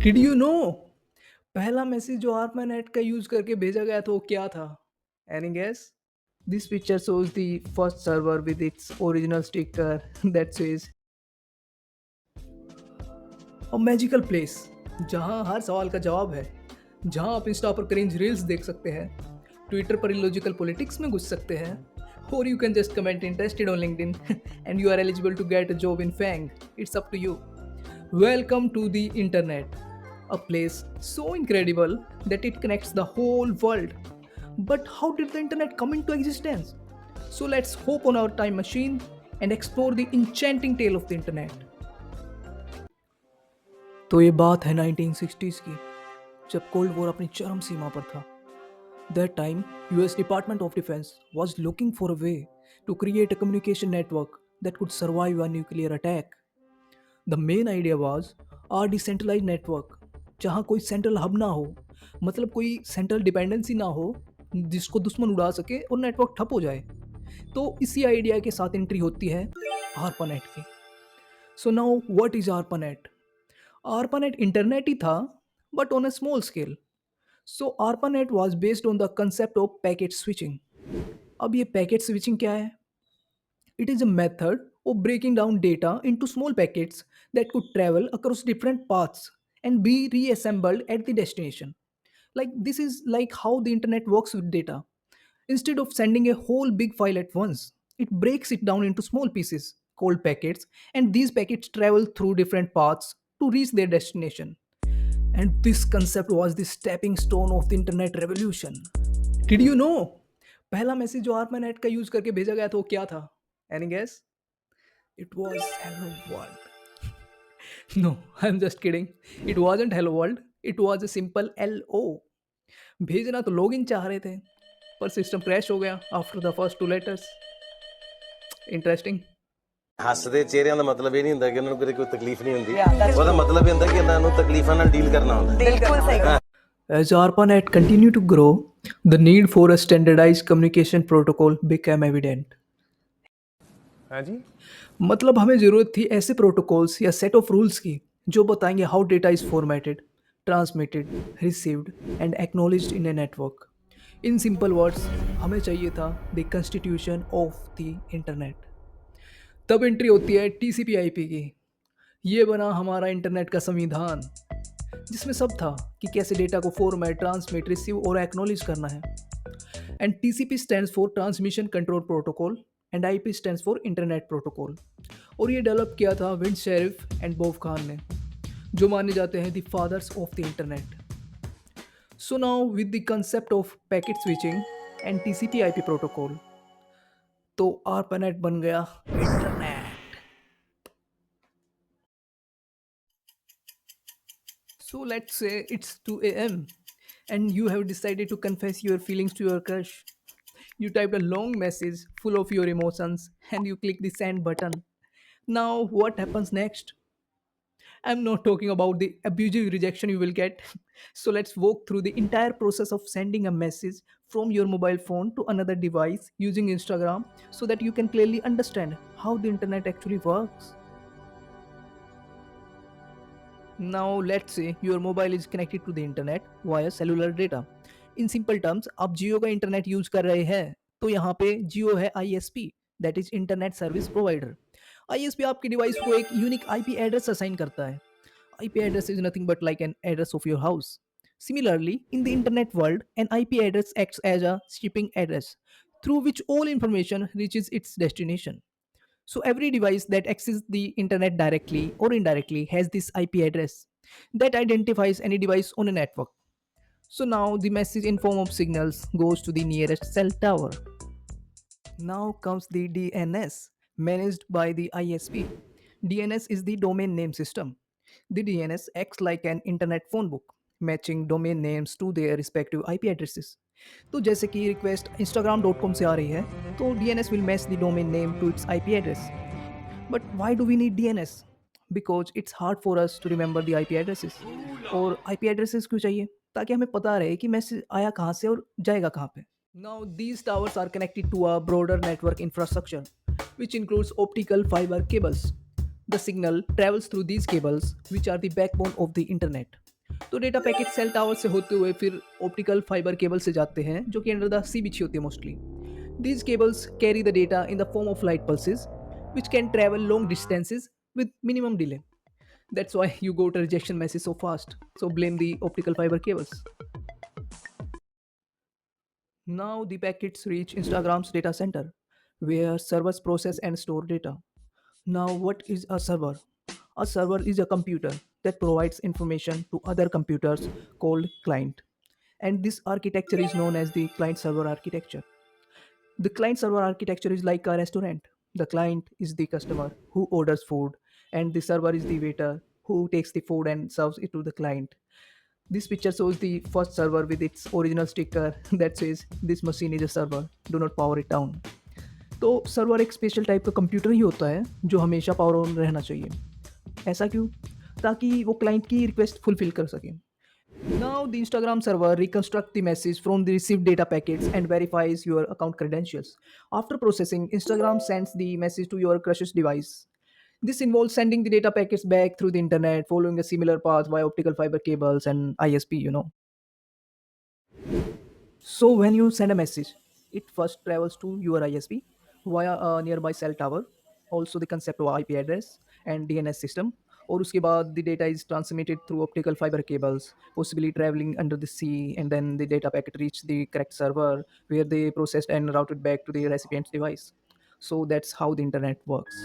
Did you know पहला message जो ARPANET का यूज करके भेजा गया था वो क्या था? Any guess? This picture shows the first server with its original sticker that says a magical place जहां हर सवाल का जवाब है, जहां आप इंस्टा पर क्रिंज रील्स देख सकते हैं, ट्विटर पर इलॉजिकल पॉलिटिक्स में घुस सकते हैं, और you can just comment interested on LinkedIn and you are eligible to get a job in FAANG. It's up to you. Welcome to the internet, a place so incredible that it connects the whole world. But how did the internet come into existence? So let's hop on our time machine and explore the enchanting tale of the internet. तो ये बात है 1960s की, जब cold war अपनी चरम सीमा पर था. That time, US Department of Defense was looking for a way to create a communication network that could survive a nuclear attack. The main idea was are decentralise network, जहाँ कोई central hub ना हो, मतलब कोई central dependency ना हो जिसको दुश्मन उड़ा सके और नेटवर्क ठप हो जाए. तो इसी आइडिया के साथ एंट्री होती है ARPANET की. So now what is ARPANET? ARPANET internet ही था, but on a small scale. So ARPANET was based on the concept of packet switching. अब ये पैकेट स्विचिंग क्या है? It is a method of breaking down data into small packets that could travel across different paths and be reassembled at the destination. Like this is like how the internet works with data. Instead of sending a whole big file at once, it breaks it down into small pieces called packets, and these packets travel through different paths to reach their destination. And this concept was the stepping stone of the internet revolution. Did you know? पहला message जो ARPANET का use करके भेजा गया था वो क्या था? Any guess? It was Hello World. No, I'm just kidding. It wasn't Hello World. It was a simple LO. भेजना तो लॉगिन चाह रहे थे, पर सिस्टम क्रैश हो गया after the first two letters. Interesting. ਹੱਸਦੇ ਚਿਹਰਿਆਂ ਦਾ ਮਤਲਬ ਇਹ ਨਹੀਂ ਹੁੰਦਾ ਕਿ ਉਹਨਾਂ ਨੂੰ ਕਦੇ ਕੋਈ ਤਕਲੀਫ ਨਹੀਂ ਹੁੰਦੀ ਉਹਦਾ ਮਤਲਬ ਇਹ ਹੁੰਦਾ ਕਿ ਇਹਨਾਂ ਨੂੰ ਤਕਲੀਫਾਂ ਨਾਲ ਡੀਲ ਕਰਨਾ ਹੁੰਦਾ बिल्कुल सही. As ARPANET continued to grow, the need for a standardized communication protocol became evident. हाँ जी. मतलब हमें ज़रूरत थी ऐसे प्रोटोकॉल्स या सेट ऑफ रूल्स की जो बताएंगे how data is formatted, transmitted, received and acknowledged in a network. In simple words, हमें चाहिए था the constitution of the internet. तब एंट्री होती है TCP/IP की. ये बना हमारा इंटरनेट का संविधान, जिसमें सब था कि कैसे डेटा को फॉर्मेट, ट्रांसमिट, रिसीव और एक्नॉलेज करना है. And TCP stands for transmission control protocol and IP stands for internet protocol. और ये डेवलप किया था Vint Cerf and Bob Kahn ने, जो माने जाते हैं the fathers of the internet. So now with the concept of packet switching and TCP/IP protocol, तो ARPANET बन गया इंटरनेट. So let's say it's 2 a.m. and you have decided to confess your feelings to your crush. You typed a long message full of your emotions and you click the send button. Now, what happens next? I'm not talking about the abusive rejection you will get. So, let's walk through the entire process of sending a message from your mobile phone to another device using Instagram so that you can clearly understand how the internet actually works. Now let's say your mobile is connected to the internet via cellular data. In simple terms, आप जियो का internet use कर रहे हैं, तो यहाँ पे जियो है ISP, that is internet service provider. ISP आपके डिवाइस को एक यूनिक IP एड्रेस असाइन करता है. IP address is nothing but like an address of your house. Similarly, in the internet world, an IP address acts as a shipping address through which all information reaches its destination. So every device that accesses the internet directly or indirectly has this IP address that identifies any device on a network. So now the message in form of signals goes to the nearest cell tower. Now comes the DNS managed by the ISP. DNS is the domain name system. The DNS acts like an internet phone book, matching domain names to their respective IP addresses. तो जैसे कि request instagram.com से आ रही है, तो DNS will match the domain name to its IP address. But why do we need DNS? Because it's hard for us to remember the IP addresses. और IP addresses क्यों चाहिए? ताकि हमें पता रहे कि मैसेज आया कहाँ से और जाएगा कहाँ पे. Now these towers are connected to a broader network infrastructure, which includes optical fiber cables. The signal travels through these cables, which are the backbone of the internet. तो डेटा पैकेट सेल टावर से होते हुए फिर optical fibre cable से जाते हैं जो कि अंडर द सी बिछी होती है mostly. These cables carry the data in the form of light pulses, which can travel long distances with minimum delay. That's why you got a rejection message so fast. So blame the optical fiber cables. Now the packets reach Instagram's data center, where servers process and store data. Now, what is a server? A server is a computer that provides information to other computers called client. And this architecture is known as the client server architecture. The client server architecture is like a restaurant. The client is the customer who orders food, and the server is the waiter who takes the food and serves it to the client. This picture shows the first server with its original sticker that says, "This machine is a server, do not power it down." तो server एक special type का computer ही होता है जो हमेशा power on रहना चाहिए. ऐसा क्यों? ताकि वो क्लाइंट की रिक्वेस्ट फुलफिल कर सके. Now the Instagram server reconstructs the message from the received data packets and verifies your account credentials. After processing, Instagram sends the message to your crush's device. This involves sending the data packets back through the internet, following a similar path via optical fiber cables and ISP. So when you send a message, it first travels to your ISP via a nearby cell tower, also the concept of IP address and DNS system. और उसके बाद the data is transmitted through optical fiber cables, possibly traveling under the sea, and then the data packet reach the correct server where they processed and routed back to the recipient's device. So that's how the internet works.